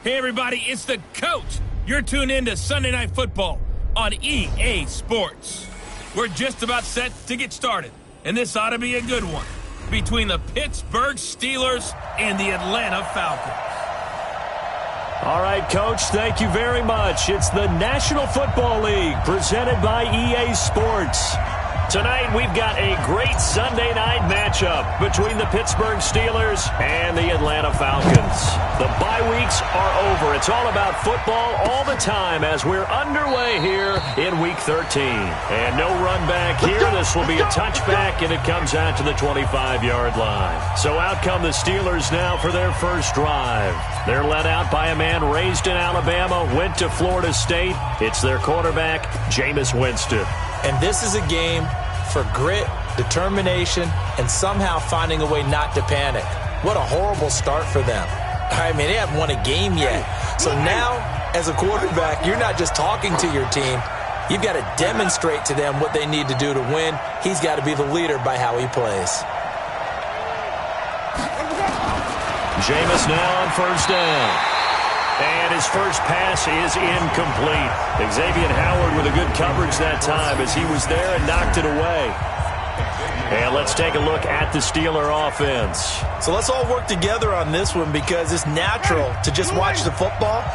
Hey everybody, it's the coach. You're tuned in to Sunday Night Football on EA Sports. We're just about set to get started, and this ought to be a good one between the Pittsburgh Steelers and the Atlanta Falcons. All right, Coach, thank you very much. It's the National Football League presented by EA Sports. Tonight, we've got a great Sunday night matchup between the Pittsburgh Steelers and the Atlanta Falcons. The bye weeks are over. It's all about football all the time as we're underway here in Week 13. And no run back here. This will be a touchback, and it comes out to the 25-yard line. So out come the Steelers now for their first drive. They're led out by a man raised in Alabama, went to Florida State. It's their quarterback, Jameis Winston. And this is a game for grit, determination, and somehow finding a way not to panic. What a horrible start for them. I mean, they haven't won a game yet. So now, as a quarterback, you're not just talking to your team. You've got to demonstrate to them what they need to do to win. He's got to be the leader by how he plays. Jameis now on first down. And his first pass is incomplete. Xavier Howard with a good coverage that time as he was there and knocked it away. And let's take a look at the Steeler offense. So let's all work together on this one because it's natural to just watch the football.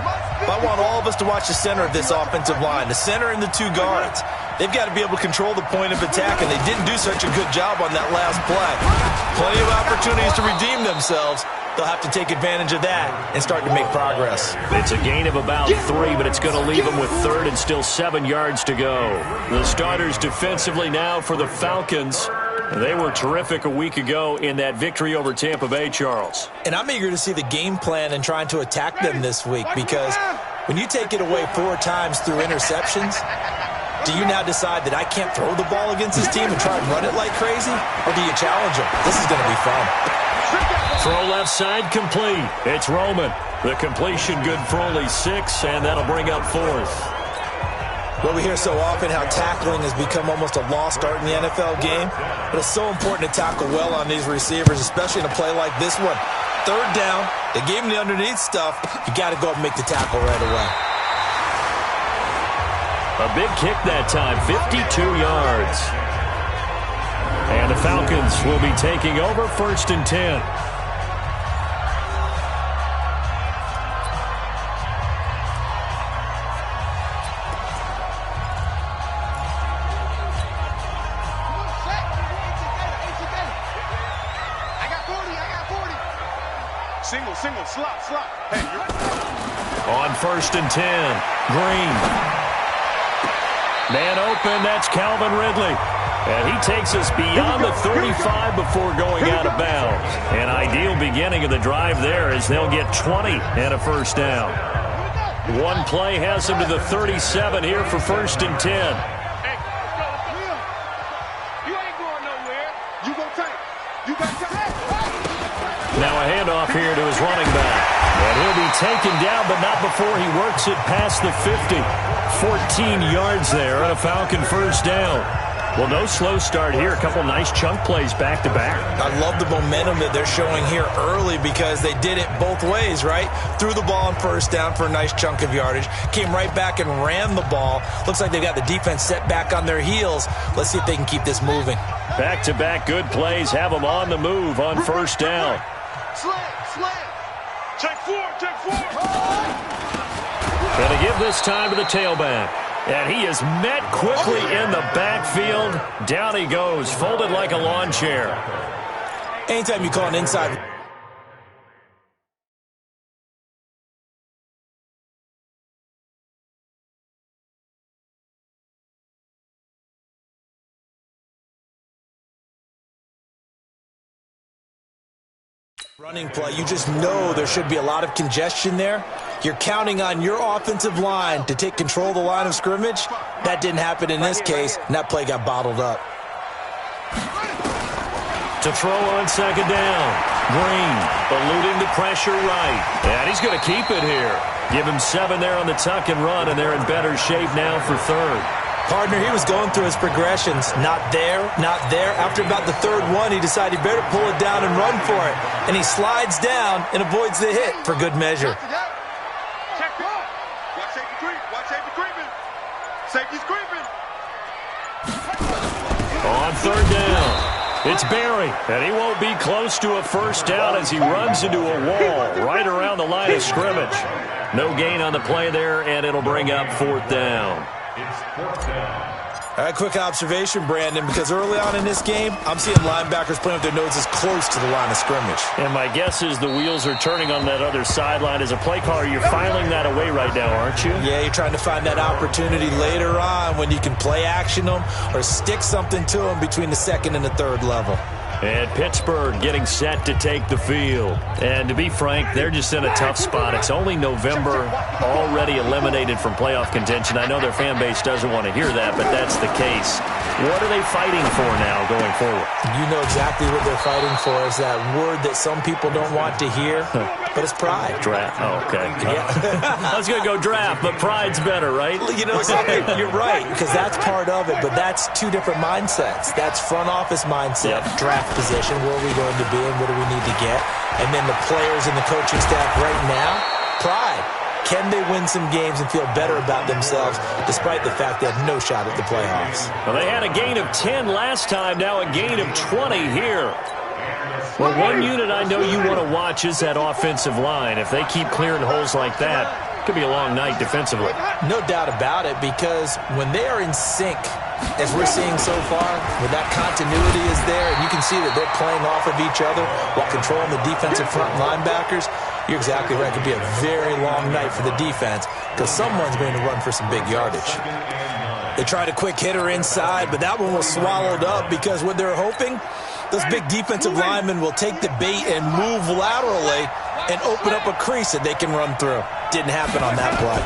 But I want all of us to watch the center of this offensive line, the center and the two guards. They've got to be able to control the point of attack, and they didn't do such a good job on that last play. Plenty of opportunities to redeem themselves. They'll have to take advantage of that and start to make progress. It's a gain of about 3, but it's going to leave them with third and still 7 yards to go. The starters defensively now for the Falcons. They were terrific a week ago in that victory over Tampa Bay, Charles. And I'm eager to see the game plan and trying to attack them this week because when you take it away 4 times through interceptions, do you now decide that I can't throw the ball against this team and try and run it like crazy? Or do you challenge them? This is going to be fun. Throw left side complete. It's Roman. The completion good for only 6, and that'll bring up 4th. Well, we hear so often how tackling has become almost a lost art in the NFL game. But it's so important to tackle well on these receivers, especially in a play like this one. Third down, they gave him the underneath stuff. You got to go up and make the tackle right away. A big kick that time, 52 yards. And the Falcons will be taking over 1st and 10. Single, slot. Hey, on 1st and 10, Green. Man open, that's Calvin Ridley. And he takes us beyond the 35 before going out of bounds. An ideal beginning of the drive there as they'll get 20 and a first down. One play has them to the 37 here for 1st and 10. Hey, you ain't going nowhere. You gonna take. You got time. Now a handoff here to his running back. And he'll be taken down, but not before he works it past the 50. 14 yards there on a Falcon first down. Well, no slow start here. A couple nice chunk plays back-to-back. I love the momentum that they're showing here early because they did it both ways, right? Threw the ball on first down for a nice chunk of yardage. Came right back and ran the ball. Looks like they've got the defense set back on their heels. Let's see if they can keep this moving. Back-to-back good plays have them on the move on first down. Slam. Take four. Going to give this time to the tailback. And he is met quickly in the backfield. Down he goes, folded like a lawn chair. Anytime you call an inside running play, you just know there should be a lot of congestion there. You're counting on your offensive line to take control of the line of scrimmage. That didn't happen in this case, and that play got bottled up. To throw on second down. Green eluding the pressure right. And he's going to keep it here. Give him 7 there on the tuck and run, and they're in better shape now for third. Partner, he was going through his progressions. Not there. After about the third one, he decided he better pull it down and run for it. And he slides down and avoids the hit for good measure. It's Barry, and he won't be close to a first down as he runs into a wall right around the line of scrimmage. No gain on the play there, and it'll bring up 4th down. It's 4th down. All right, quick observation, Brandon, because early on in this game, I'm seeing linebackers playing with their noses close to the line of scrimmage. And my guess is the wheels are turning on that other sideline. As a play caller, you're filing that away right now, aren't you? Yeah, you're trying to find that opportunity later on when you can play action them or stick something to them between the 2nd and the 3rd level. And Pittsburgh getting set to take the field. And to be frank, they're just in a tough spot. It's only November, already eliminated from playoff contention. I know their fan base doesn't want to hear that, but that's the case. What are they fighting for now going forward? You know exactly what they're fighting for. Is that word that some people don't want to hear, but it's pride. Draft. Oh, okay. Yeah. I was going to go draft, but pride's better, right? You know something? You're right, because that's part of it, but that's two different mindsets. That's front office mindset, draft position, where are we going to be and what do we need to get? And then the players and the coaching staff right now, pride. Can they win some games and feel better about themselves despite the fact they have no shot at the playoffs? Well, they had a gain of 10 last time, now a gain of 20 here. Well, one unit I know you want to watch is that offensive line. If they keep clearing holes like that, it could be a long night defensively. No doubt about it, because when they are in sync, as we're seeing so far, when that continuity is there, and you can see that they're playing off of each other while controlling the defensive front linebackers, you're exactly right. It could be a very long night for the defense because someone's going to run for some big yardage. They tried a quick hitter inside, but that one was swallowed up because what they're hoping, those big defensive linemen will take the bait and move laterally and open up a crease that they can run through. Didn't happen on that play.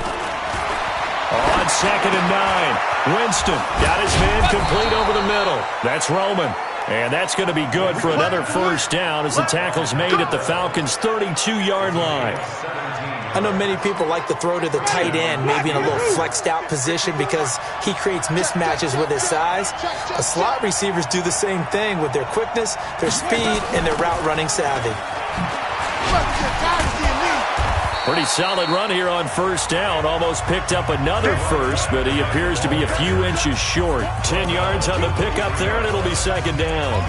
On 2nd and 9, Winston got his man complete over the middle. That's Roman. And that's going to be good for another first down as the tackle's made at the Falcons' 32-yard line. I know many people like to throw to the tight end, maybe in a little flexed out position because he creates mismatches with his size. The slot receivers do the same thing with their quickness, their speed, and their route running savvy. Pretty solid run here on first down. Almost picked up another first, but he appears to be a few inches short. 10 yards on the pickup there, and it'll be 2nd down.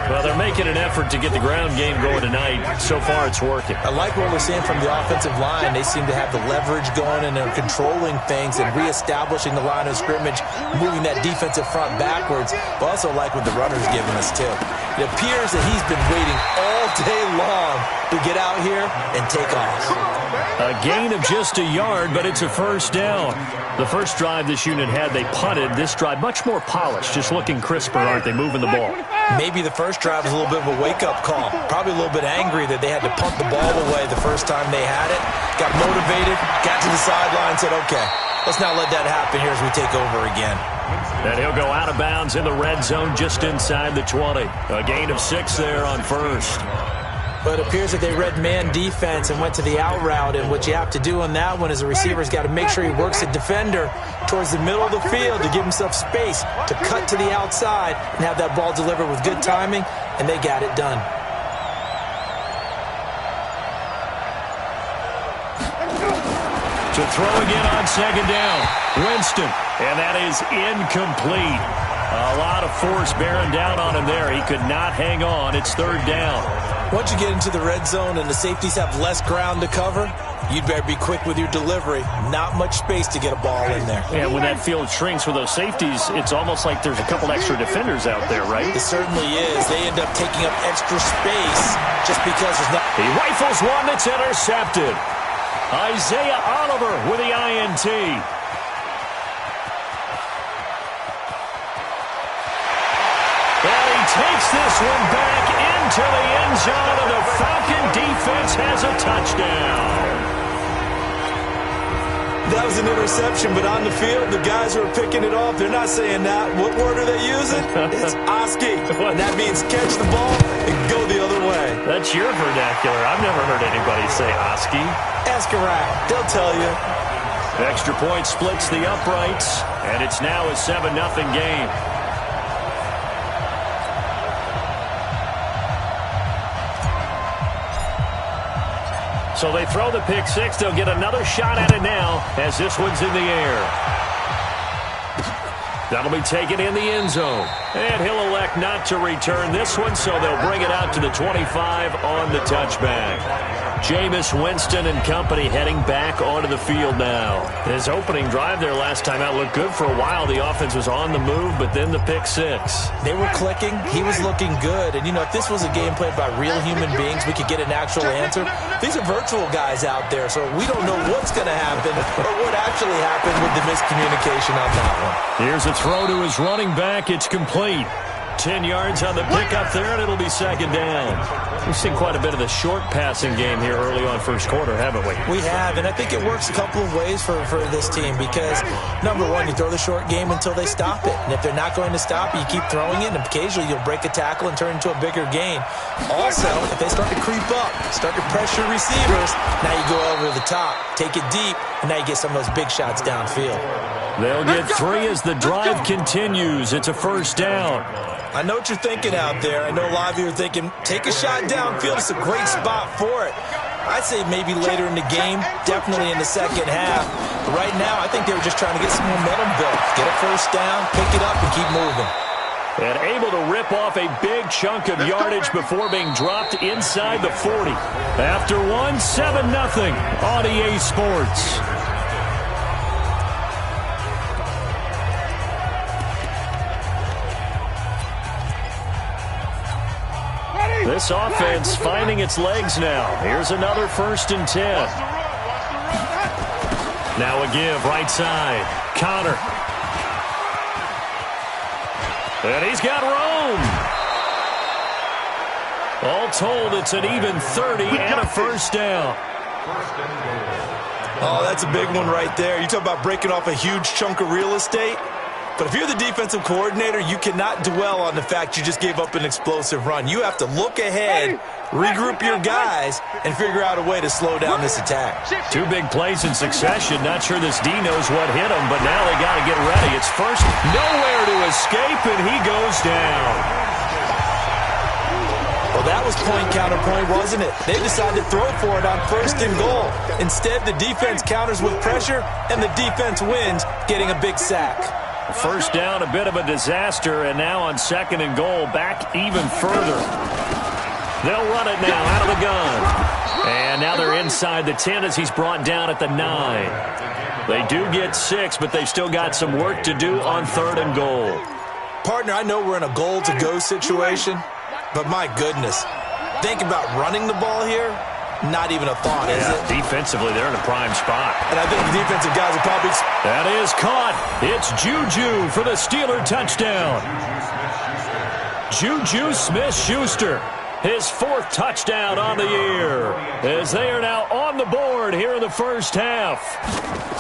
Well, they're making an effort to get the ground game going tonight. So far, it's working. I like what we're seeing from the offensive line. They seem to have the leverage going, and they're controlling things and reestablishing the line of scrimmage, moving that defensive front backwards. But also like what the runner's giving us, too. It appears that he's been waiting all day long to get out here and take off. A gain of just a yard, but it's a first down. The first drive this unit had, they punted. This drive, much more polished, just looking crisper, aren't they, moving the ball? Maybe the first drive was a little bit of a wake-up call. Probably a little bit angry that they had to punt the ball away the first time they had it. Got motivated, got to the sideline, said, okay, let's not let that happen here as we take over again. And he'll go out of bounds in the red zone just inside the 20. A gain of 6 there on first. But it appears that they read man defense and went to the out route. And what you have to do on that one is the receiver's got to make sure he works the defender towards the middle of the field to give himself space to cut to the outside and have that ball delivered with good timing, and they got it done. To throw again on 2nd down. Winston, and that is incomplete. A lot of force bearing down on him there. He could not hang on. It's 3rd down. Once you get into the red zone and the safeties have less ground to cover, you'd better be quick with your delivery. Not much space to get a ball in there. Yeah, when that field shrinks with those safeties, it's almost like there's a couple extra defenders out there, right? It certainly is. They end up taking up extra space just because there's not... He rifles one that's intercepted. Isaiah Oliver with the INT. And he takes this one back into the end zone, and the Falcon defense has a touchdown. That was an interception, but on the field, the guys who are picking it off, they're not saying that. What word are they using? It's Oski. And that means catch the ball and go the other way. That's your vernacular. I've never heard anybody say Oski. Ask around. They'll tell you. Extra point splits the uprights, and it's now a 7-0 game. So they throw the pick six. They'll get another shot at it now as this one's in the air. That'll be taken in the end zone. And he'll elect not to return this one, so they'll bring it out to the 25 on the touchback. Jameis Winston and company heading back onto the field now. His opening drive there last time out looked good for a while. The offense was on the move, but then the pick six. They were clicking. He was looking good. And, you know, if this was a game played by real human beings, we could get an actual answer. These are virtual guys out there, so we don't know what's going to happen or what actually happened with the miscommunication on that one. Here's a throw to his running back. It's complete. 10 yards on the pickup there, and it'll be second down. We've seen quite a bit of the short passing game here early on first quarter, haven't we? We have, and I think it works a couple of ways for this team because, number one, you throw the short game until they stop it. And if they're not going to stop it, you keep throwing it, and occasionally you'll break a tackle and turn into a bigger gain. Also, if they start to creep up, start to pressure receivers, now you go over the top, take it deep, and now you get some of those big shots downfield. They'll get 3 as the drive continues. It's a first down. I know what you're thinking out there. I know a lot of you are thinking, take a shot downfield. It's a great spot for it. I'd say maybe later in the game, definitely in the second half. But right now, I think they were just trying to get some momentum built. Get a first down, pick it up, and keep moving. And able to rip off a big chunk of yardage before being dropped inside the 40. After one, 7-0 on EA Sports. This offense finding its legs now. Here's another 1st and 10. Now a give right side. Connor. And he's got room. All told, it's an even 30 and a first down. Oh, that's a big one right there. You talk about breaking off a huge chunk of real estate. But if you're the defensive coordinator, you cannot dwell on the fact you just gave up an explosive run. You have to look ahead, regroup your guys, and figure out a way to slow down this attack. 2 big plays in succession. Not sure this D knows what hit him, but now they got to get ready. It's first, nowhere to escape, and he goes down. Well, that was point counterpoint, wasn't it? They decided to throw for it on 1st and goal. Instead, the defense counters with pressure, and the defense wins, getting a big sack. First down, a bit of a disaster, and now on 2nd and goal, back even further. They'll run it now out of the gun. And now they're inside the 10 as he's brought down at the 9. They do get 6, but they've still got some work to do on 3rd and goal. Partner, I know we're in a goal-to-go situation, but my goodness, think about running the ball here. Not even a thought, is it? Defensively, they're in a prime spot. And I think the defensive guys are probably... That is caught. It's Juju for the Steeler touchdown. Juju Smith-Schuster, his 4th touchdown on the year, as they are now on the board here in the first half.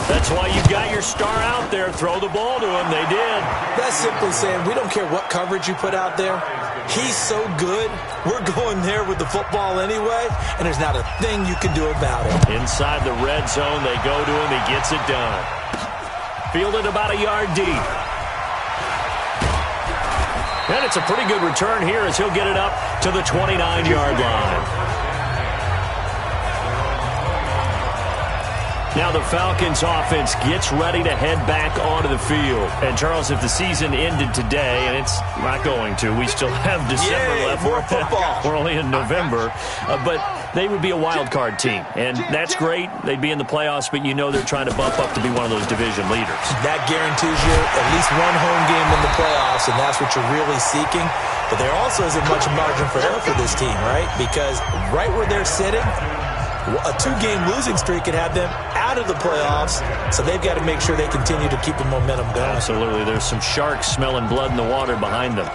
That's why you've got your star out there. Throw the ball to him. They did. That's simply saying we don't care what coverage you put out there. He's so good. We're going there with the football anyway, and there's not a thing you can do about it. Inside the red zone, they go to him. He gets it done. Fielded about a yard deep. And it's a pretty good return here as he'll get it up to the 29-yard line. Now the Falcons offense gets ready to head back onto the field. And, Charles, if the season ended today, and it's not going to, we still have December left. More football. We're only in November. But they would be a wild card team. And that's great. They'd be in the playoffs, but you know they're trying to bump up to be one of those division leaders. That guarantees you at least one home game in the playoffs, and that's what you're really seeking. But there also isn't much margin for error for this team, right? Because right where they're sitting, a 2-game losing streak could have them out of the playoffs, so they've got to make sure they continue to keep the momentum going. Absolutely. There's some sharks smelling blood in the water behind them.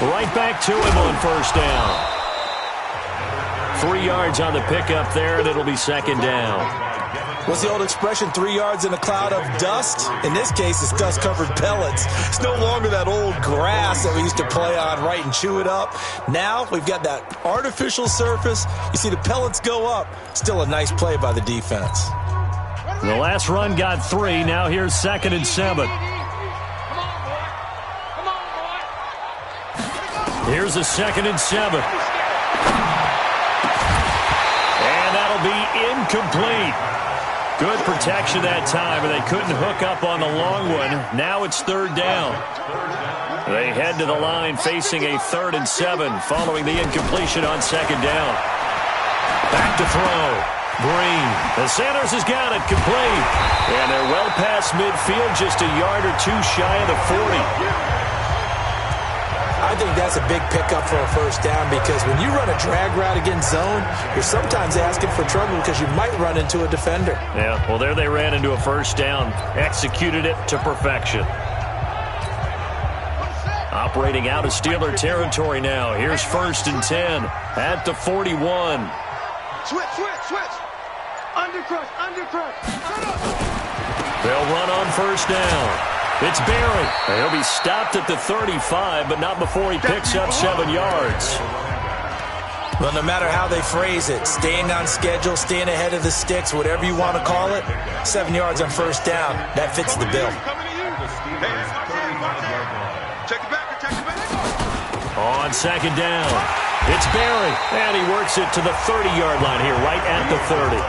Right back to him on first down. 3 yards on the pickup there, and it'll be second down. What's the old expression, 3 yards in a cloud of dust? In this case, it's dust-covered pellets. It's no longer that old grass that we used to play on, right, and chew it up. Now we've got that artificial surface. You see the pellets go up. Still a nice play by the defense. The last run got 3. Now here's 2nd and 7. Here's a 2nd and 7. And that'll be incomplete. Good protection that time, but they couldn't hook up on the long one. Now it's 3rd down. They head to the line facing a 3rd and 7 following the incompletion on 2nd down. Back to throw. Green. The Sanders has got it complete. And they're well past midfield, just a yard or 2 shy of the 40. I think that's a big pickup for a 1st down because when you run a drag route against zone, you're sometimes asking for trouble because you might run into a defender. Yeah, well, there they ran into a 1st down. Executed it to perfection. Operating out of Steeler territory now. Here's 1st and 10 at the 41. Switch. Undercrush. They'll run on 1st down. It's Barry. He'll be stopped at the 35, but not before he picks up 7 yards. Well, no matter how they phrase it, staying on schedule, staying ahead of the sticks, whatever you want to call it, 7 yards on 1st down, that fits the bill. On 2nd down, it's Barry, and he works it to the 30-yard line here, right at the 30.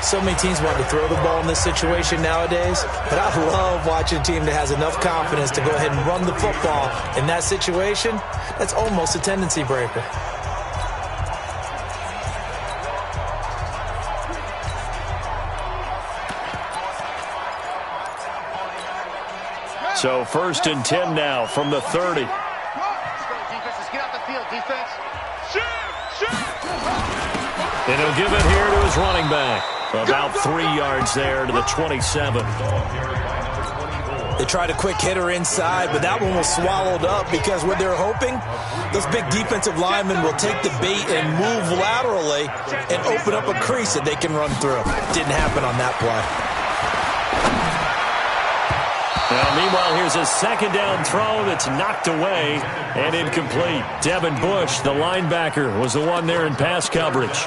So many teams want to throw the ball in this situation nowadays, but I love watching a team that has enough confidence to go ahead and run the football. In that situation, that's almost a tendency breaker. So 1st and 10 now from the 30. Defenses, get out the field, defense. And he'll give it here to his running back. About 3 yards there to the 27. They tried a quick hitter inside, but that one was swallowed up because what they're hoping, those big defensive linemen will take the bait and move laterally and open up a crease that they can run through. Didn't happen on that play. Now, meanwhile, here's a 2nd down throw that's knocked away and incomplete. Devin Bush, the linebacker, was the one there in pass coverage.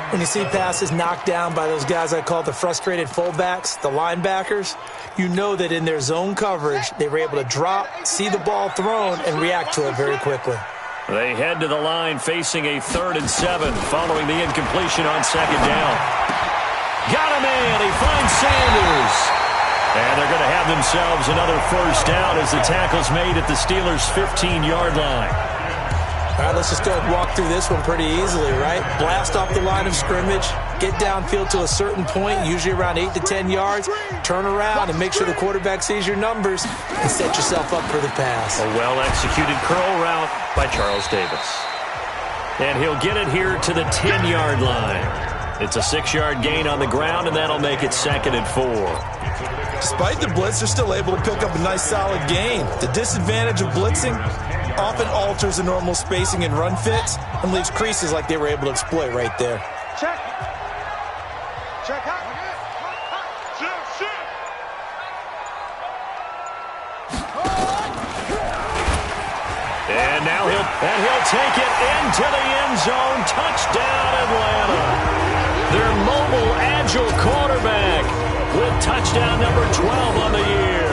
When you see passes knocked down by those guys I call the frustrated fullbacks, the linebackers, you know that in their zone coverage, they were able to drop, see the ball thrown, and react to it very quickly. They head to the line facing a 3rd and 7 following the incompletion on 2nd down. Got him in. He finds Sanders. And they're going to have themselves another 1st down as the tackle's made at the Steelers' 15-yard line. All right, let's just go and walk through this one pretty easily, right? Blast off the line of scrimmage, get downfield to a certain point, usually around 8 to 10 yards, turn around and make sure the quarterback sees your numbers and set yourself up for the pass. A well-executed curl route by Charles Davis. And he'll get it here to the 10-yard line. It's a 6-yard gain on the ground, and that'll make it 2nd and 4. Despite the blitz, they're still able to pick up a nice solid gain. The disadvantage of blitzing often alters the normal spacing and run fits and leaves creases like they were able to exploit right there. Check out. And now he'll take it into the end zone. Touchdown, Atlanta. Their mobile, agile quarterback with touchdown number 12 on the year.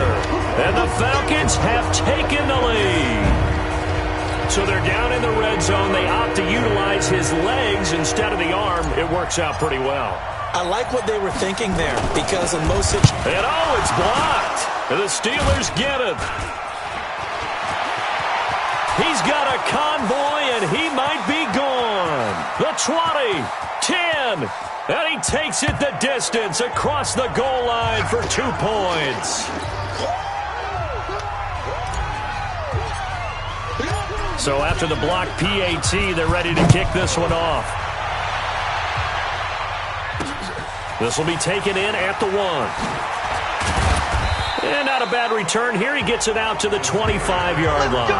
And the Falcons have taken the lead. So they're down in the red zone. They opt to utilize his legs instead of the arm. It works out pretty well. I like what they were thinking there because in most situations... And it's blocked. And the Steelers get it. He's got a convoy, and he might be gone. The 20, 10, and he takes it the distance across the goal line for 2 points. So after the block PAT, they're ready to kick this one off. This will be taken in at the 1. And not a bad return here. He gets it out to the 25-yard line.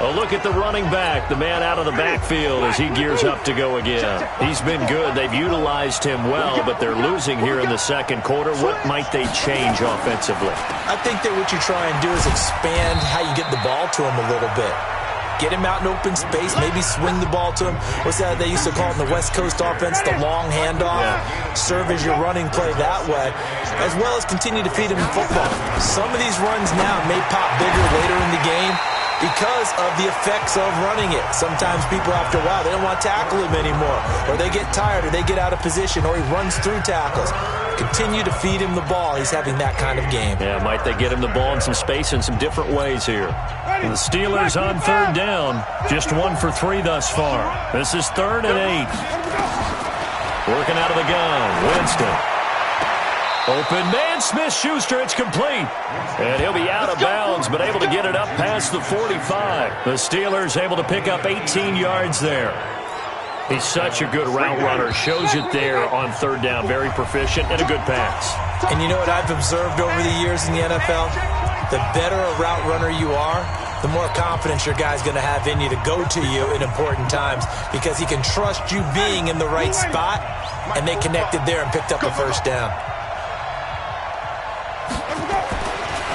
A look at the running back, the man out of the backfield as he gears up to go again. He's been good. They've utilized him well, but they're losing here in the second quarter. What might they change offensively? I think that what you try and do is expand how you get the ball to him a little bit. Get him out in open space, maybe swing the ball to him. What's that they used to call it in the West Coast offense, the long handoff? Yeah. Serve as your running play that way, as well as continue to feed him in football. Some of these runs now may pop bigger later in the game because of the effects of running it. Sometimes people, after a while, they don't want to tackle him anymore, or they get tired, or they get out of position, or he runs through tackles. Continue to feed him the ball. He's having that kind of game. Yeah, might they get him the ball in some space in some different ways here. And the Steelers on third down, just 1 for 3 thus far. This is 3rd and 8. Working out of the gun, Winston. Open man, Smith-Schuster, it's complete. And he'll be out of bounds, but able to get it up past the 45. The Steelers able to pick up 18 yards there. He's such a good route runner. Shows it there on third down. Very proficient and a good pass. And you know what I've observed over the years in the NFL? The better a route runner you are, the more confidence your guy's going to have in you to go to you in important times, because he can trust you being in the right spot, and they connected there and picked up a first down.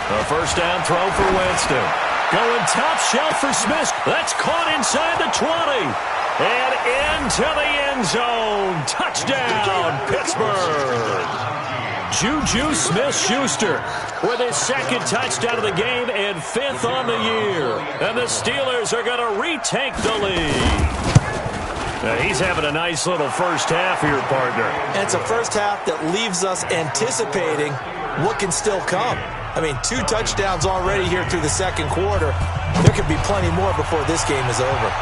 A first down throw for Winston. Going top shelf for Smith. That's caught inside the 20. And into the end zone. Touchdown, Pittsburgh. Juju Smith-Schuster with his 2nd touchdown of the game and 5th on the year. And the Steelers are going to retake the lead. Now he's having a nice little first half here, partner. And it's a first half that leaves us anticipating what can still come. I mean, 2 touchdowns already here through the second quarter. There could be plenty more before this game is over.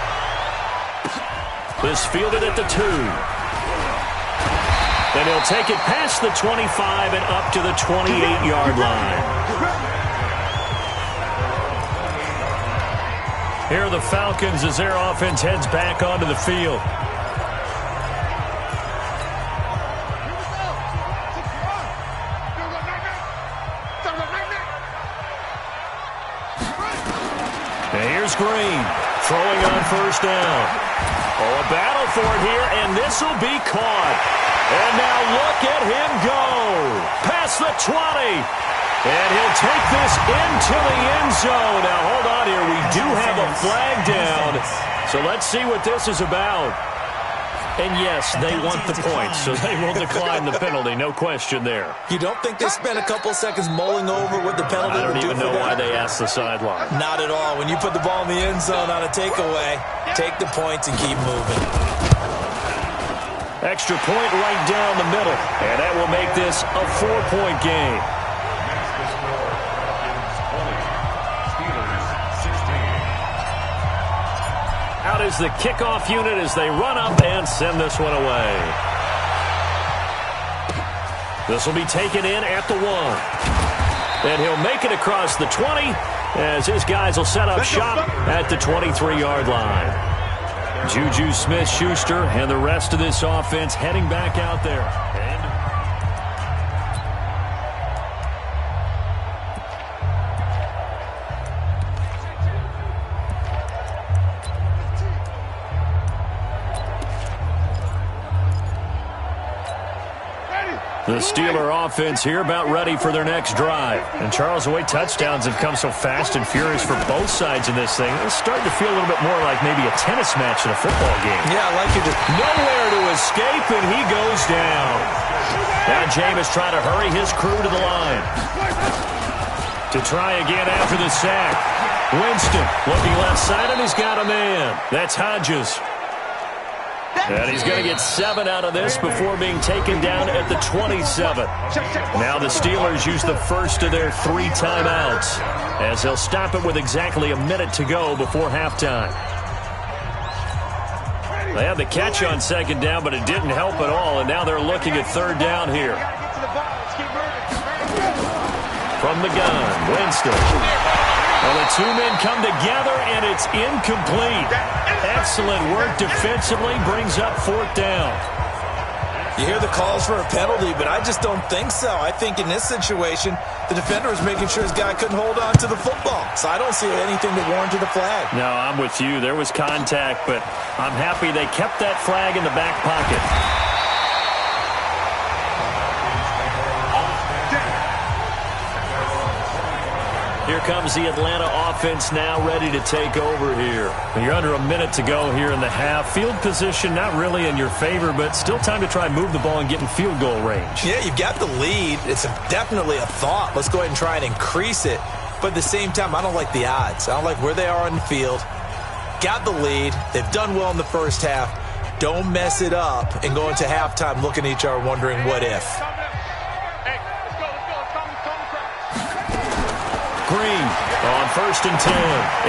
This fielded at the 2. And he'll take it past the 25 and up to the 28-yard line. Here are the Falcons as their offense heads back onto the field. And here's Green throwing on first down. Oh, a battle for it here, and this will be caught. And now look at him go. Past the 20. And he'll take this into the end zone. Now, hold on here. We do have a flag down. So let's see what this is about. And yes, they want the points, so they will decline the penalty. No question there. You don't think they spent a couple seconds mulling over what the penalty would do for them? I don't even know why they asked the sideline. Not at all. When you put the ball in the end zone on a takeaway, take the points and keep moving. Extra point right down the middle. And that will make this a 4-point game. Out is the kickoff unit as they run up and send this one away. This will be taken in at the 1. And he'll make it across the 20 as his guys will set up shop at the 23-yard line. Juju Smith-Schuster and the rest of this offense heading back out there. The Steeler offense here about ready for their next drive. And Charles, the way touchdowns have come so fast and furious for both sides in this thing, it's starting to feel a little bit more like maybe a tennis match in a football game. Yeah, I like it. Nowhere to escape, and he goes down. Now Jameis trying to hurry his crew to the line. To try again after the sack. Winston looking left side, and he's got a man. That's Hodges. And he's going to get 7 out of this before being taken down at the 27. Now the Steelers use the first of their 3 timeouts as they'll stop it with exactly a minute to go before halftime. They had the catch on second down, but it didn't help at all, and now they're looking at third down here. From the gun, Winston. Well, the 2 men come together, and it's incomplete. Excellent work defensively, brings up 4th down. You hear the calls for a penalty, but I just don't think so. I think in this situation, the defender was making sure his guy couldn't hold on to the football. So I don't see anything that warranted the flag. No, I'm with you. There was contact, but I'm happy they kept that flag in the back pocket. Here comes the Atlanta offense now ready to take over here. You're under a minute to go here in the half. Field position not really in your favor, but still time to try and move the ball and get in field goal range. Yeah, you've got the lead. It's definitely a thought. Let's go ahead and try and increase it. But at the same time, I don't like the odds. I don't like where they are on the field. Got the lead. They've done well in the first half. Don't mess it up and go into halftime looking at each other wondering what if. Green on 1st and 10.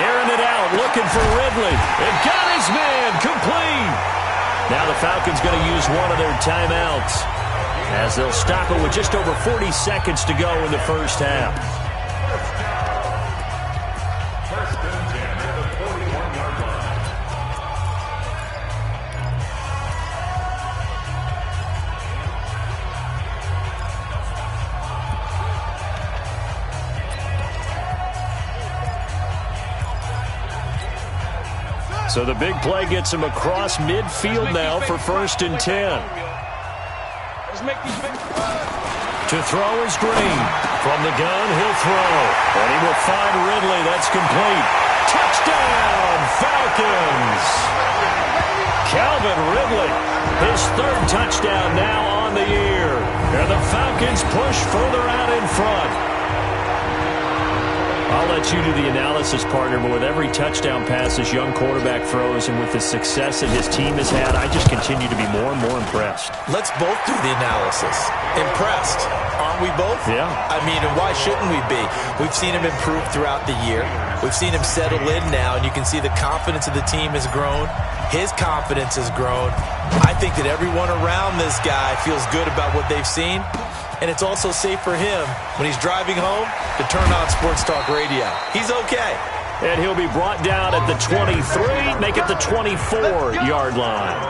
Airing it out, looking for Ridley. And got his man complete. Now the Falcons going to use one of their timeouts as they'll stop it with just over 40 seconds to go in the first half. So the big play gets him across midfield now for 1st and 10. To throw is Green. From the gun, he'll throw. And he will find Ridley. That's complete. Touchdown, Falcons! Calvin Ridley, his 3rd touchdown now on the year. And the Falcons push further out in front. I'll let you do the analysis, partner, but with every touchdown pass this young quarterback throws and with the success that his team has had, I just continue to be more and more impressed. Let's both do the analysis. Impressed. Aren't we both? Yeah. I mean, and why shouldn't we be? We've seen him improve throughout the year. We've seen him settle in now, and you can see the confidence of the team has grown. His confidence has grown. I think that everyone around this guy feels good about what they've seen. And it's also safe for him when he's driving home to turn on Sports Talk Radio. He's okay. And he'll be brought down at the 23, make it the 24-yard line.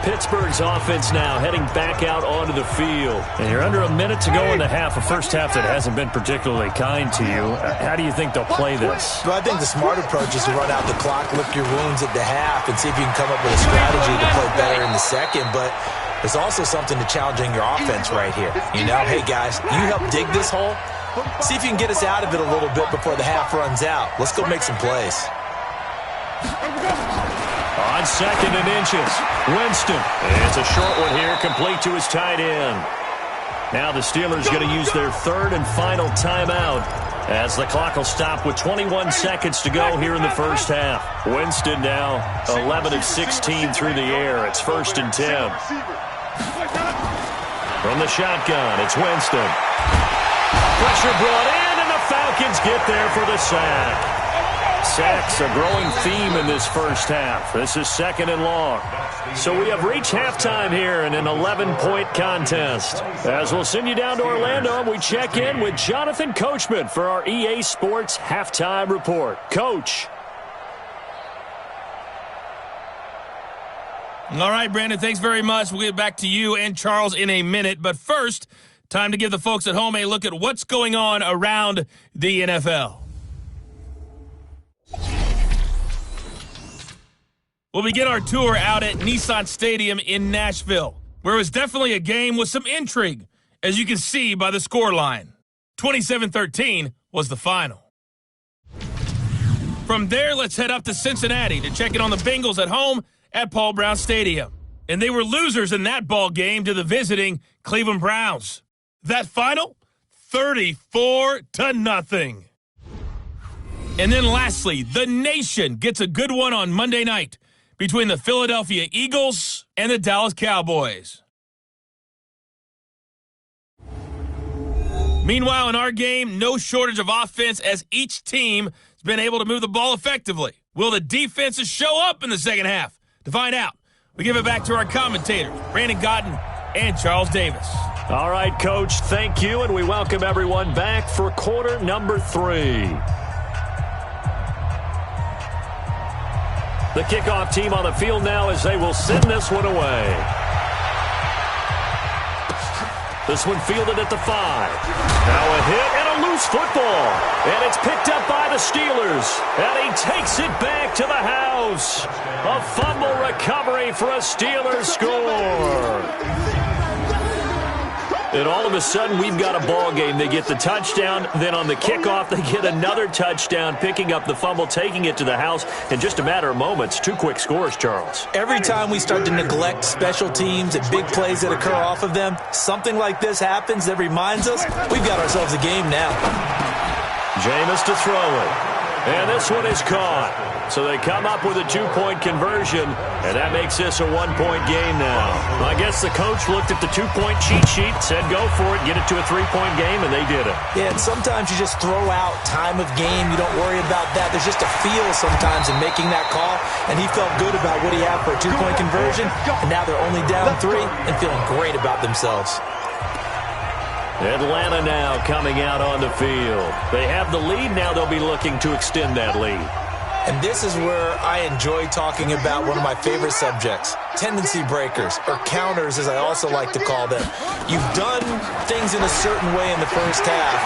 Pittsburgh's offense now heading back out onto the field. And you're under a minute to go in the half, a first half that hasn't been particularly kind to you. How do you think they'll play this? Well, I think the smart approach is to run out the clock, lick your wounds at the half, and see if you can come up with a strategy to play better in the second. But there's also something to challenging your offense right here. You know, hey, guys, you help dig this hole. See if you can get us out of it a little bit before the half runs out. Let's go make some plays. On 2nd and inches, Winston. It's a short one here, complete to his tight end. Now the Steelers going to use their 3rd and final timeout as the clock will stop with 21 seconds to go here in the first half. Winston now 11 of 16 through the air. It's 1st and 10. From the shotgun, it's Winston. Pressure brought in, and the Falcons get there for the sack. Sacks a growing theme in this first half. This is 2nd and long. So we have reached halftime here in an 11-point contest. As we'll send you down to Orlando, we check in with Jonathan Coachman for our EA Sports Halftime Report. Coach. All right, Brandon, thanks very much. We'll get back to you and Charles in a minute. But first, time to give the folks at home a look at what's going on around the NFL. We'll begin our tour out at Nissan Stadium in Nashville, where it was definitely a game with some intrigue, as you can see by the scoreline. 27-13 was the final. From there, let's head up to Cincinnati to check in on the Bengals at home at Paul Brown Stadium. And they were losers in that ball game to the visiting Cleveland Browns. That final, 34-0. And then lastly, the nation gets a good one on Monday night between the Philadelphia Eagles and the Dallas Cowboys. Meanwhile, in our game, no shortage of offense as each team has been able to move the ball effectively. Will the defenses show up in the second half? To find out, we give it back to our commentators, Brandon Gotten and Charles Davis. All right, Coach, thank you, and we welcome everyone back for quarter number 3. The kickoff team on the field now as they will send this one away. This one fielded at the 5. Now a hit and a loose football. And it's picked up by the Steelers. And he takes it back to the house. A fumble recovery for a Steelers score. And all of a sudden, we've got a ball game. They get the touchdown. Then on the kickoff, they get another touchdown, picking up the fumble, taking it to the house in just a matter of moments. 2 quick scores, Charles. Every time we start to neglect special teams and big plays that occur off of them, something like this happens that reminds us we've got ourselves a game now. Jameis to throw it. And this one is caught. So they come up with a 2-point conversion, and that makes this a 1-point game now. I guess the coach looked at the 2-point cheat sheet, said go for it, get it to a 3-point game, and they did it. Yeah, and sometimes you just throw out time of game. You don't worry about that. There's just a feel sometimes in making that call, and he felt good about what he had for a 2-point conversion, and now they're only down 3 and feeling great about themselves. Atlanta now coming out on the field. They have the lead. Now they'll be looking to extend that lead. And this is where I enjoy talking about one of my favorite subjects, tendency breakers, or counters as I also like to call them. You've done things in a certain way in the first half,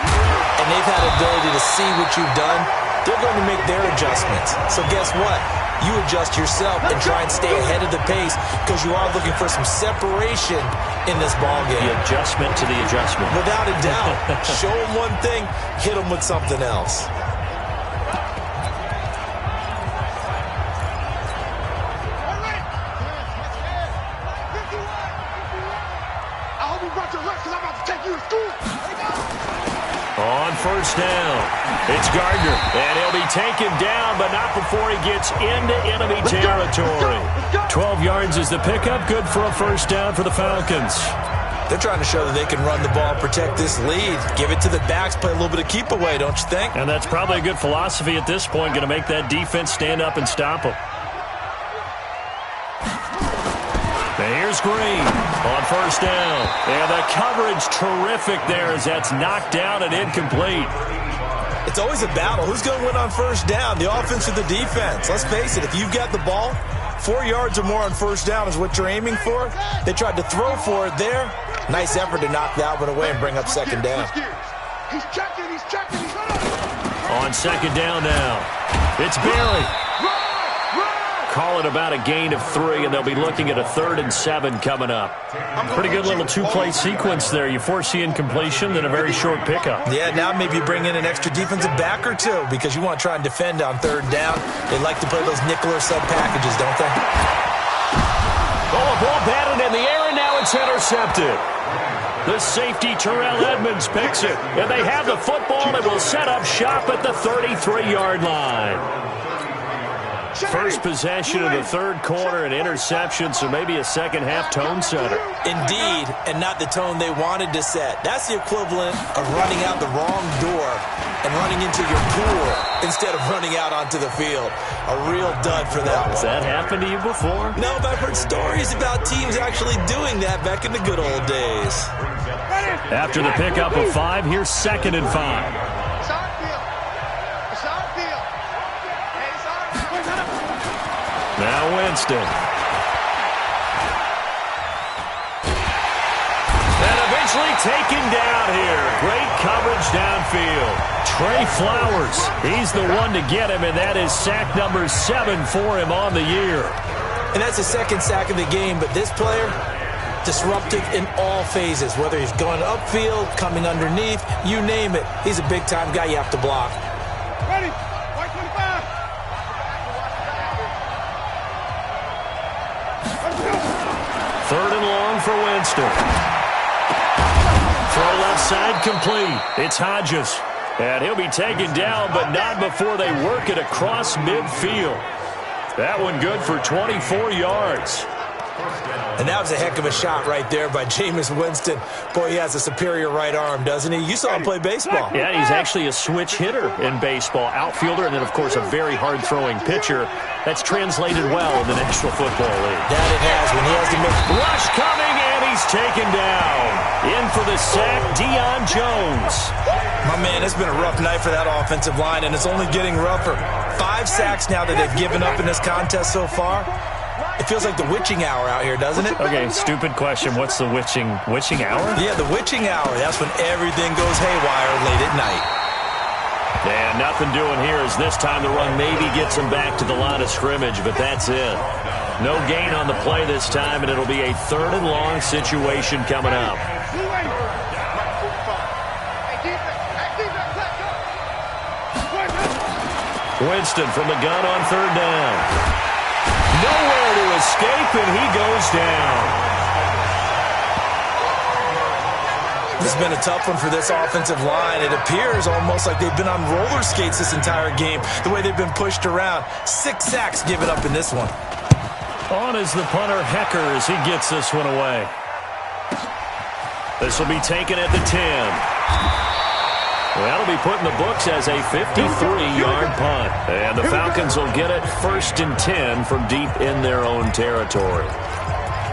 and they've had ability to see what you've done. They're going to make their adjustments. So guess what? You adjust yourself and try and stay ahead of the pace because you are looking for some separation in this ballgame. The adjustment to the adjustment. Without a doubt. Show them one thing, hit them with something else. On first down, it's Gardner, and he'll be taken down, but not before he gets into enemy territory. 12 yards is the pickup, good for a first down for the Falcons. They're trying to show that they can run the ball and protect this lead. Give it to the backs, play a little bit of keep away, don't you think? And that's probably a good philosophy at this point, going to make that defense stand up and stop them. Here's Green on first down. And the coverage terrific there as that's knocked down and incomplete. It's always a battle. Who's going to win on first down, the offense or the defense? Let's face it, if you've got the ball, 4 yards or more on first down is what you're aiming for. They tried to throw for it there. Nice effort to knock that one away and bring up second down. He's checking. On second down now, it's Barry. Call it about a gain of 3, and they'll be looking at a 3rd and 7 coming up. Pretty good little 2-play sequence there. You force the incompletion, then a very short pickup. Yeah, now maybe you bring in an extra defensive back or two because you want to try and defend on 3rd down. They like to play those nickel or sub packages, don't they? Oh, a ball batted in the air, and now it's intercepted. The safety, Terrell Edmonds, picks it. And they have the football and will set up shop at the 33-yard line. First possession of the 3rd quarter, an interception, so maybe a second-half tone setter. Indeed, and not the tone they wanted to set. That's the equivalent of running out the wrong door and running into your pool instead of running out onto the field. A real dud for that one. Has that happened to you before? No, but I've heard stories about teams actually doing that back in the good old days. After the pickup of 5, here's 2nd and 5. Now Winston. And eventually taken down here. Great coverage downfield. Trey Flowers, he's the one to get him, and that is sack number 7 for him on the year. And that's the 2nd sack of the game, but this player, disruptive in all phases, whether he's going upfield, coming underneath, you name it. He's a big-time guy you have to block. Ready? White 25. 3rd and long for Winston. Throw left side complete. It's Hodges. And he'll be taken down, but not before they work it across midfield. That one good for 24 yards. And that was a heck of a shot right there by Jameis Winston. Boy, he has a superior right arm, doesn't he? You saw him play baseball. Yeah, he's actually a switch hitter in baseball. Outfielder, and then, of course, a very hard-throwing pitcher. That's translated well in the National Football League. That it has when he has to make... Rush coming, and he's taken down. In for the sack, Deion Jones. My man, it's been a rough night for that offensive line, and it's only getting rougher. 5 sacks now that they've given up in this contest so far. If It feels like the witching hour out here, doesn't it? Okay, stupid question. What's the witching hour? Yeah, the witching hour. That's when everything goes haywire late at night. And nothing doing here as this time the run maybe gets him back to the line of scrimmage, but that's it. No gain on the play this time, and it'll be a 3rd and long situation coming up. Winston from the gun on 3rd down. Nowhere to escape, and he goes down. This has been a tough one for this offensive line. It appears almost like they've been on roller skates this entire game, the way they've been pushed around. 6 sacks given up in this one. On is the punter, Hecker, as he gets this one away. This will be taken at the 10. That'll be put in the books as a 53-yard punt. And the Falcons will get it 1st and 10 from deep in their own territory.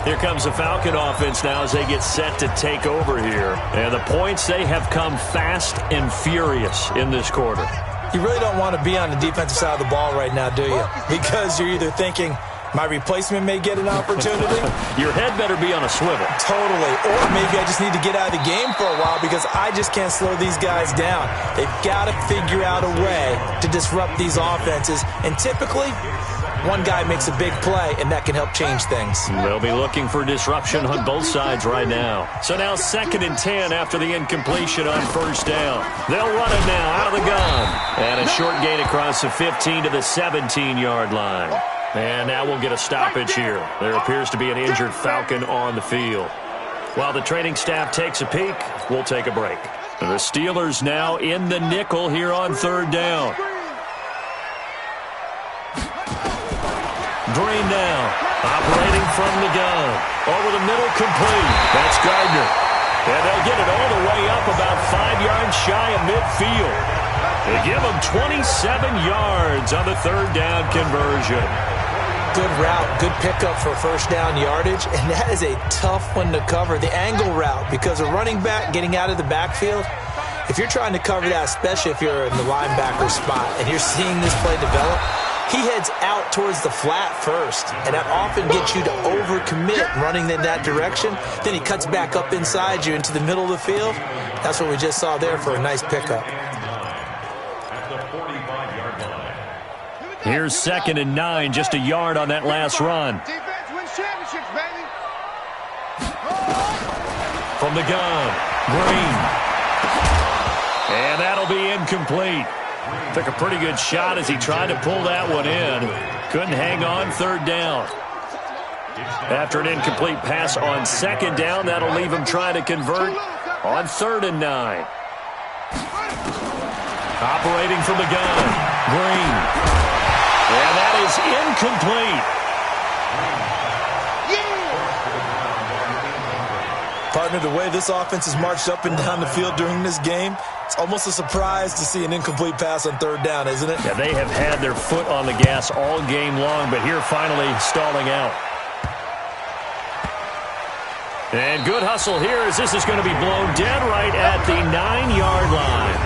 Here comes the Falcon offense now as they get set to take over here. And the points, they have come fast and furious in this quarter. You really don't want to be on the defensive side of the ball right now, do you? Because you're either thinking, my replacement may get an opportunity. Your head better be on a swivel. Totally. Or maybe I just need to get out of the game for a while because I just can't slow these guys down. They've got to figure out a way to disrupt these offenses. And typically, one guy makes a big play, and that can help change things. They'll be looking for disruption on both sides right now. So now 2nd and 10 after the incompletion on 1st down. They'll run it now out of the gun. And a short gain across the 15 to the 17-yard line. And now we'll get a stoppage here. There appears to be an injured Falcon on the field. While the training staff takes a peek, we'll take a break. The Steelers now in the nickel here on 3rd down. Green now, operating from the gun. Over the middle, complete. That's Gardner. And they'll get it all the way up about 5 yards shy of midfield. They give them 27 yards on the 3rd down conversion. Good route, good pickup for 1st down yardage, and that is a tough one to cover, the angle route, because a running back getting out of the backfield, if you're trying to cover that, especially if you're in the linebacker spot and you're seeing this play develop, he heads out towards the flat first, and that often gets you to overcommit running in that direction. Then he cuts back up inside you into the middle of the field. That's what we just saw there for a nice pickup. Here's 2nd and 9, just a yard on that last run. From the gun, Green. And that'll be incomplete. Took a pretty good shot as he tried to pull that one in. Couldn't hang on 3rd down. After an incomplete pass on 2nd down, that'll leave him trying to convert on 3rd and 9. Operating from the gun, Green. And that is incomplete. Partner, the way this offense has marched up and down the field during this game, it's almost a surprise to see an incomplete pass on 3rd down, isn't it? Yeah, they have had their foot on the gas all game long, but here finally stalling out. And good hustle here as this is going to be blown dead right at the 9-yard line.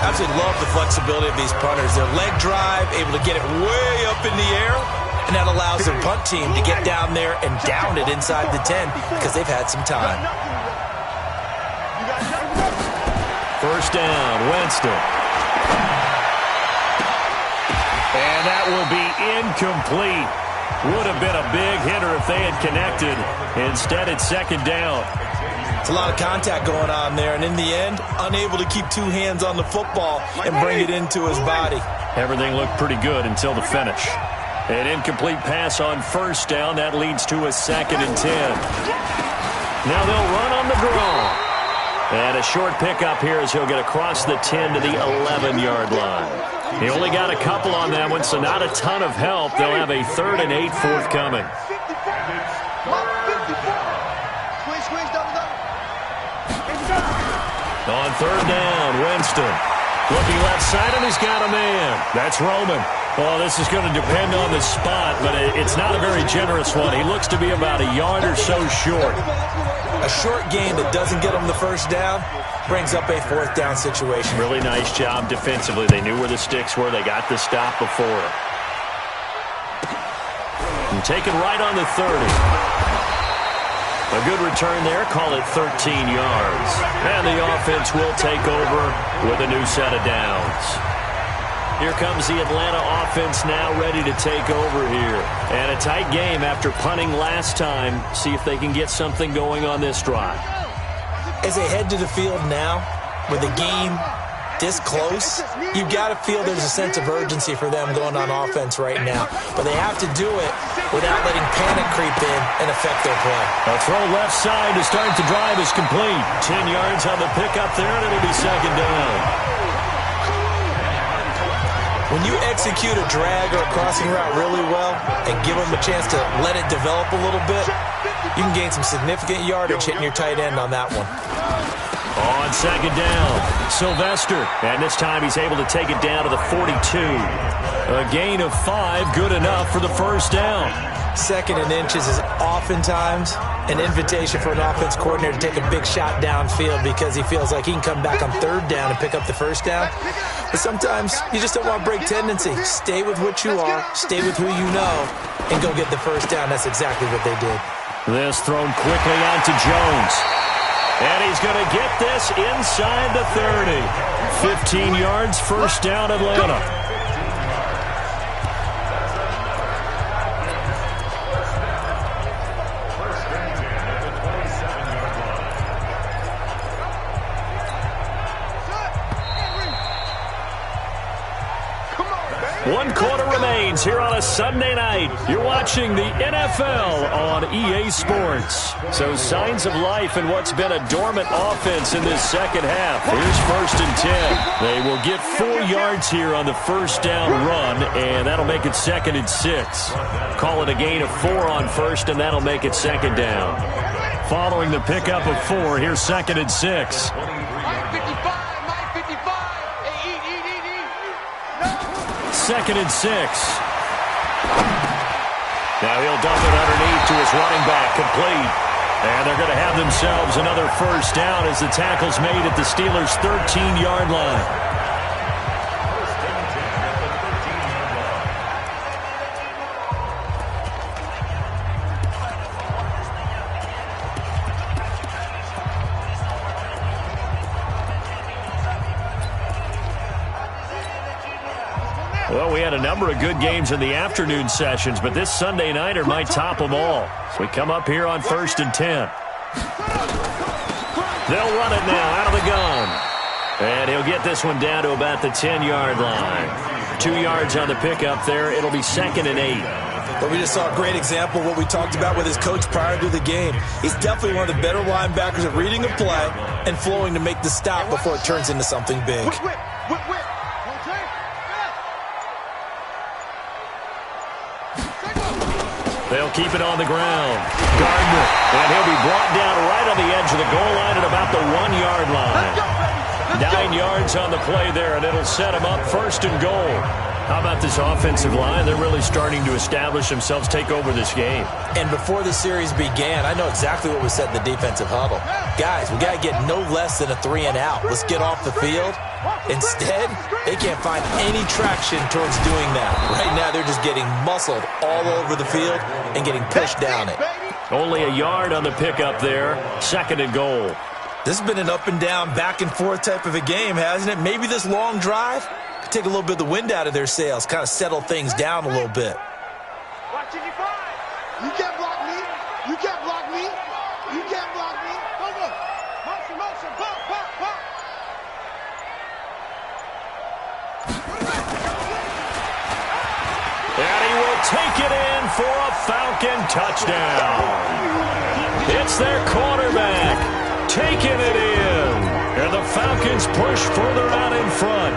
Absolutely love the flexibility of these punters. Their leg drive, able to get it way up in the air, and that allows their punt team to get down there and down it inside the 10 because they've had some time. 1st down, Winston. And that will be incomplete. Would have been a big hitter if they had connected. Instead, it's 2nd down. It's a lot of contact going on there, and in the end, unable to keep 2 hands on the football and bring it into his body. Everything looked pretty good until the finish. An incomplete pass on 1st down. That leads to a 2nd and 10. Now they'll run on the draw. And a short pickup here as he'll get across the 10 to the 11-yard line. He only got a couple on that one, so not a ton of help. They'll have a 3rd and 8 forthcoming. On 3rd down, Winston. Looking left side, and he's got a man. That's Roman. Well, this is going to depend on the spot, but it's not a very generous one. He looks to be about a yard or so short. A short gain that doesn't get him the 1st down brings up a 4th down situation. Really nice job defensively. They knew where the sticks were. They got the stop before. taken right on the 30. A good return there. Call it 13 yards. And the offense will take over with a new set of downs. Here comes the Atlanta offense now ready to take over here. And a tight game after punting last time. See if they can get something going on this drive. As they head to the field now, with the game this close, you've got to feel there's a sense of urgency for them going on offense right now. But they have to do it without letting panic creep in and affect their play. A throw left side to start the drive is complete. 10 yards on the pickup there, and it'll be second down. When you execute a drag or a crossing route really well and give them a chance to let it develop a little bit, you can gain some significant yardage hitting your tight end on that one. On second down, Sylvester. And this time he's able to take it down to the 42. A gain of 5, good enough for the first down. Second and inches is oftentimes an invitation for an offense coordinator to take a big shot downfield because he feels like he can come back on third down and pick up the first down. But sometimes you just don't want to break tendency. Stay with what you are, stay with who you know, and go get the first down. That's exactly what they did. This thrown quickly onto Jones. And he's going to get this inside the 30. 15 yards, first down, Atlanta. One quarter remains here on a Sunday night. You're watching the NFL on EA Sports. So signs of life in what's been a dormant offense in this second half. Here's first and 10. They will get 4 yards here on the first down run, and that'll make it second and 6. Call it a gain of 4 on first, and that'll make it second down. Following the pickup of 4, here's second and 6. Second and 6. Now he'll dump it underneath to his running back, complete. And they're going to have themselves another first down as the tackle's made at the Steelers' 13-yard line. Well, we had a number of good games in the afternoon sessions, but this Sunday nighter might top them all. So we come up here on first and 10. They'll run it now out of the gun. And he'll get this one down to about the 10-yard line. 2 yards on the pickup there. It'll be second and 8. But we just saw a great example of what we talked about with his coach prior to the game. He's definitely one of the better linebackers at reading a play and flowing to make the stop before it turns into something big. They'll keep it on the ground. Gardner, and he'll be brought down right on the edge of the goal line at about the 1-yard line. 9 yards on the play there, and it'll set him up first and goal. How about this offensive line? They're really starting to establish themselves, take over this game. And before the series began, I know exactly what was said in the defensive huddle. Guys, we got to get no less than a 3 and out. Let's get off the field. Instead, they can't find any traction towards doing that. Right now, they're just getting muscled all over the field and getting pushed down it. Only a yard on the pickup there. Second and goal. This has been an up and down, back and forth type of a game, hasn't it? Maybe this long drive could take a little bit of the wind out of their sails, kind of settle things down a little bit. You can't block me. You can't block me. You can't block me. Go. Motion. Pop. And he will take it in for a Falcon touchdown. It's their quarterback taking it in. And the Falcons push further out in front.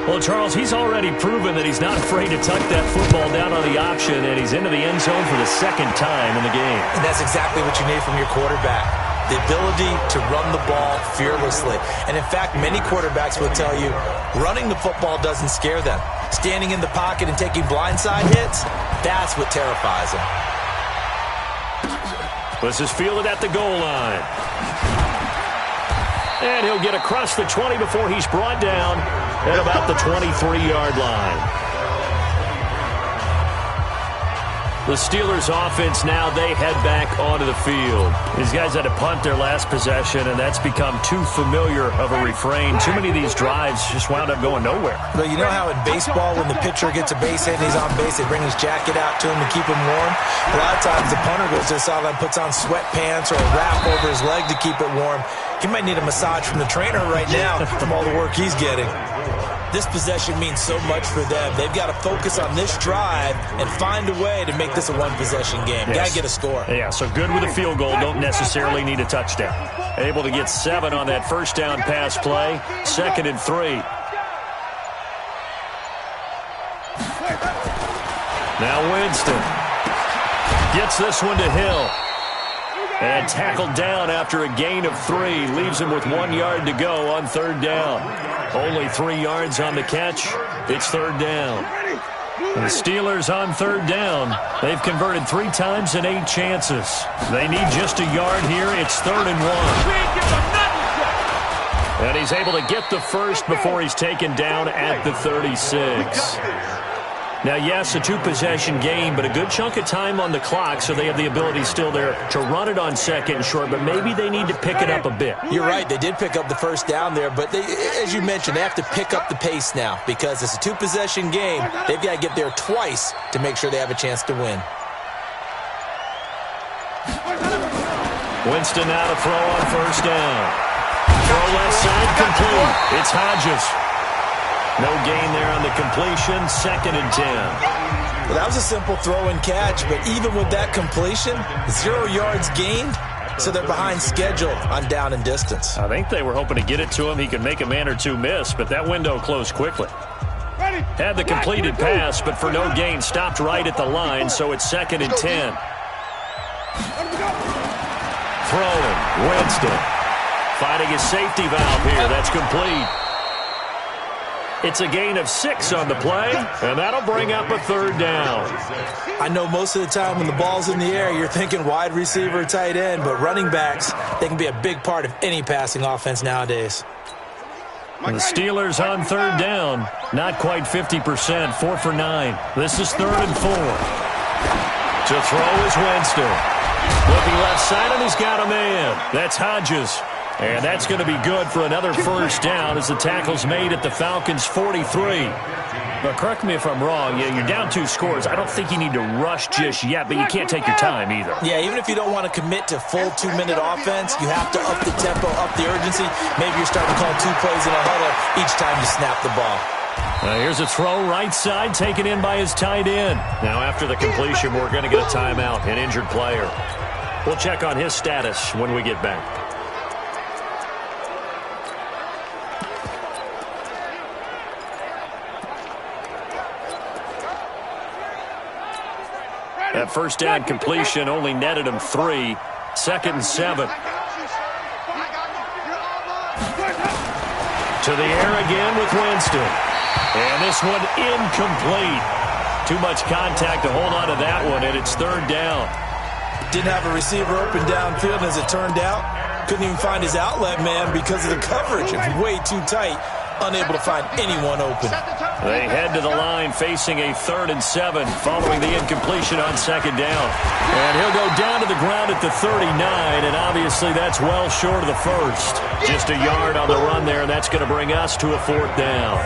Well, Charles, he's already proven that he's not afraid to tuck that football down on the option, and he's into the end zone for the second time in the game. And that's exactly what you need from your quarterback. The ability to run the ball fearlessly. And in fact, many quarterbacks will tell you running the football doesn't scare them. Standing in the pocket and taking blindside hits, that's what terrifies them. This is fielded at the goal line. And he'll get across the 20 before he's brought down at about the 23-yard line. The Steelers offense now, they head back onto the field. These guys had to punt their last possession, and that's become too familiar of a refrain. Too many of these drives just wound up going nowhere. Well, you know how in baseball, when the pitcher gets a base hit and he's on base, they bring his jacket out to him to keep him warm? A lot of times the punter goes to the sideline, puts on sweatpants or a wrap over his leg to keep it warm. He might need a massage from the trainer right now from all the work he's getting. This possession means so much for them. They've got to focus on this drive and find a way to make this a one-possession game. Got to get a score. Yeah, so good with a field goal. Don't necessarily need a touchdown. Able to get 7 on that first down pass play. 2nd and 3. Now Winston gets this one to Hill. And tackled down after a gain of 3. Leaves him with 1 yard to go on 3rd down. Only 3 yards on the catch. It's 3rd down. And the Steelers on 3rd down. They've converted 3 times in 8 chances. They need just a yard here. It's 3rd and 1. And he's able to get the first before he's taken down at the 36. Now, yes, a 2-possession game, but a good chunk of time on the clock, so they have the ability still there to run it on 2nd and short, but maybe they need to pick it up a bit. You're right. They did pick up the first down there, but as you mentioned, they have to pick up the pace now because it's a 2-possession game. They've got to get there twice to make sure they have a chance to win. Winston now to throw on 1st down. Throw left side complete. It's Hodges. No gain there on the completion. 2nd and 10. Well, that was a simple throw and catch, but even with that completion, 0 yards gained, so they're behind schedule on down and distance. I think they were hoping to get it to him. He could make a man or 2 miss, but that window closed quickly. Had the completed pass, but for no gain, stopped right at the line, so it's 2nd and 10. Throwing, Winston. Finding his safety valve here. That's complete. It's a gain of 6 on the play, and that'll bring up a 3rd down. I know most of the time when the ball's in the air, you're thinking wide receiver, tight end, but running backs, they can be a big part of any passing offense nowadays. The Steelers on 3rd down, not quite 50%, 4 for 9. This is 3rd and 4. To throw is Winston. Looking left side, and he's got a man. That's Hodges. And that's going to be good for another 1st down as the tackle's made at the Falcons' 43. But correct me if I'm wrong, you're down 2 scores. I don't think you need to rush just yet, but you can't take your time either. Yeah, even if you don't want to commit to full 2-minute offense, you have to up the tempo, up the urgency. Maybe you're starting to call 2 plays in a huddle each time you snap the ball. Here's a throw right side, taken in by his tight end. Now after the completion, we're going to get a timeout, an injured player. We'll check on his status when we get back. That 1st down completion only netted him 3. 2nd and 7. To the air again with Winston. And this one incomplete. Too much contact to hold on to that one, and it's 3rd down. Didn't have a receiver open downfield, as it turned out. Couldn't even find his outlet man because of the coverage. It was way too tight. Unable to find anyone open. They head to the line facing a 3rd and 7 following the incompletion on 2nd down. And he'll go down to the ground at the 39, and obviously that's well short of the 1st. Just a yard on the run there, and that's going to bring us to a 4th down.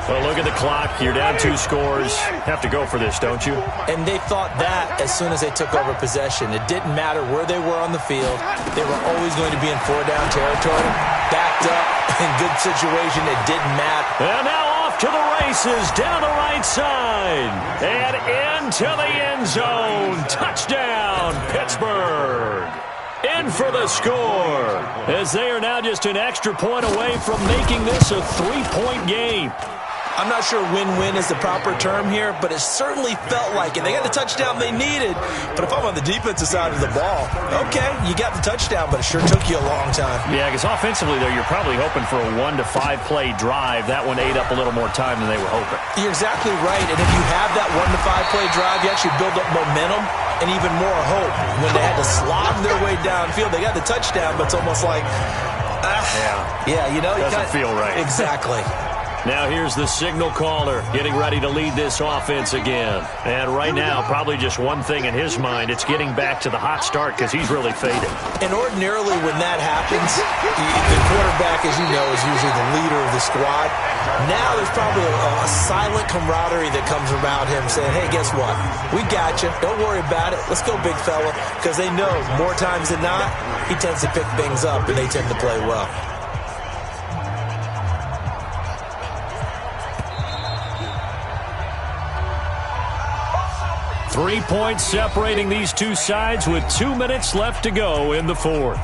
Well, look at the clock. You're down 2 scores. Have to go for this, don't you? And they thought that as soon as they took over possession. It didn't matter where they were on the field. They were always going to be in 4-down territory. Backed up, in good situation. It didn't matter. And now off to the races, down the right side. And into the end zone. Touchdown, Pittsburgh. In for the score, as they are now just an extra point away from making this a 3-point game. I'm not sure win-win is the proper term here, but it certainly felt like it. They got the touchdown they needed, but if I'm on the defensive side of the ball, okay, you got the touchdown, but it sure took you a long time. Yeah, because offensively, though, you're probably hoping for a 1 to 5 play drive. That one ate up a little more time than they were hoping. You're exactly right, and if you have that 1 to 5 play drive, you actually build up momentum and even more hope. When they had to slog their way downfield, they got the touchdown, but it's almost like, yeah, you know, doesn't feel right. Exactly. Now here's the signal caller getting ready to lead this offense again. And right now, probably just one thing in his mind. It's getting back to the hot start because he's really faded. And ordinarily when that happens, the quarterback, as you know, is usually the leader of the squad. Now there's probably a silent camaraderie that comes about him saying, hey, guess what? We got you. Don't worry about it. Let's go, big fella. Because they know more times than not, he tends to pick things up and they tend to play well. Three points separating these two sides with 2 minutes left to go in the fourth.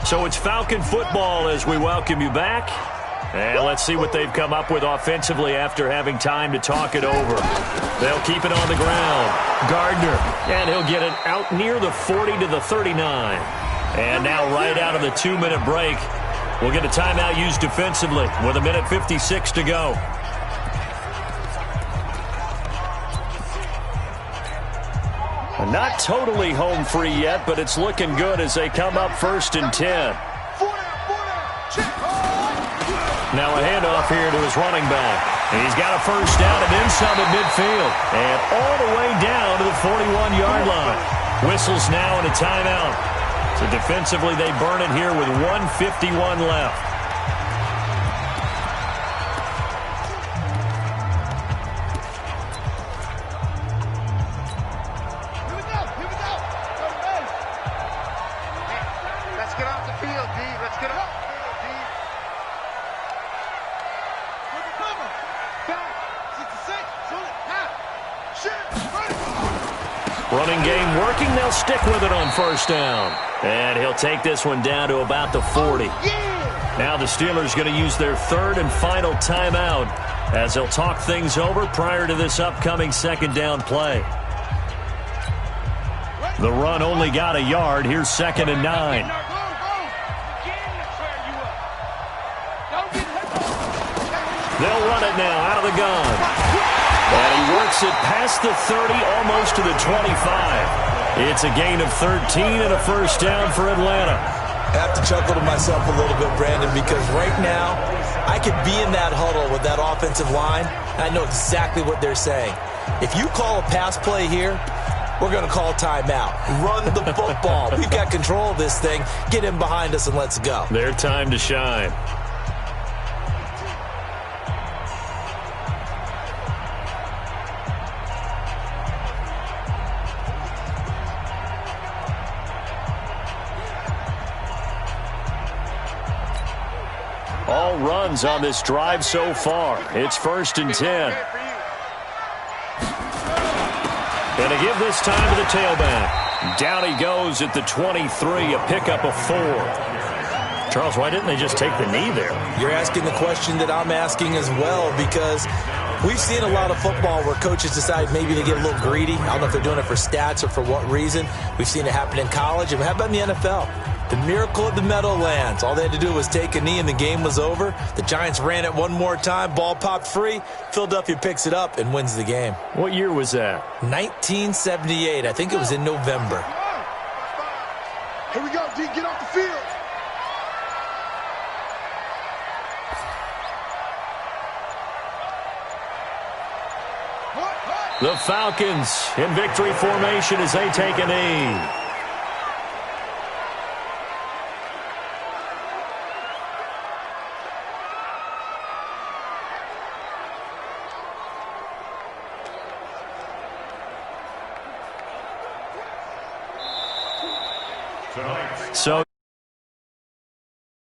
So it's Falcon football as we welcome you back. And let's see what they've come up with offensively after having time to talk it over. They'll keep it on the ground. Gardner, and he'll get it out near the 40 to the 39. And now right out of the 2-minute break, we'll get a timeout used defensively with 1:56 to go. Not totally home free yet, but it's looking good as they come up 1st and 10. Now a handoff here to his running back. And he's got a first down and then some at midfield. And all the way down to the 41-yard line. Whistles now and a timeout. So defensively, they burn it here with 1:51 left. Here we go. Hey. Let's get off the field, D. Let's get off the field, D. Look at cover. Back. 66. Shoot it. Half. Shit. Running game working. They'll stick with it on first down. And he'll take this one down to about the 40. Now the Steelers going to use their third and final timeout as they'll talk things over prior to this upcoming second down play. The run only got a yard. Here's 2nd and 9. They'll run it now out of the gun. And he works it past the 30, almost to the 25. It's a gain of 13 and a first down for Atlanta. I have to chuckle to myself a little bit, Brandon, because right now I could be in that huddle with that offensive line, and I know exactly what they're saying. If you call a pass play here, we're going to call timeout. Run the football. We've got control of this thing. Get in behind us and let's go. Their time to shine. All runs on this drive so far. It's 1st and 10. And to give this time to the tailback. Down he goes at the 23, a pickup of 4. Charles, why didn't they just take the knee there? You're asking the question that I'm asking as well, because we've seen a lot of football where coaches decide maybe to get a little greedy. I don't know if they're doing it for stats or for what reason. We've seen it happen in college. And how about in the NFL? The miracle of the Meadowlands. All they had to do was take a knee and the game was over. The Giants ran it one more time. Ball popped free. Philadelphia picks it up and wins the game. What year was that? 1978. I think it was in November. Here we go, D. Get off the field. The Falcons in victory formation as they take a knee. So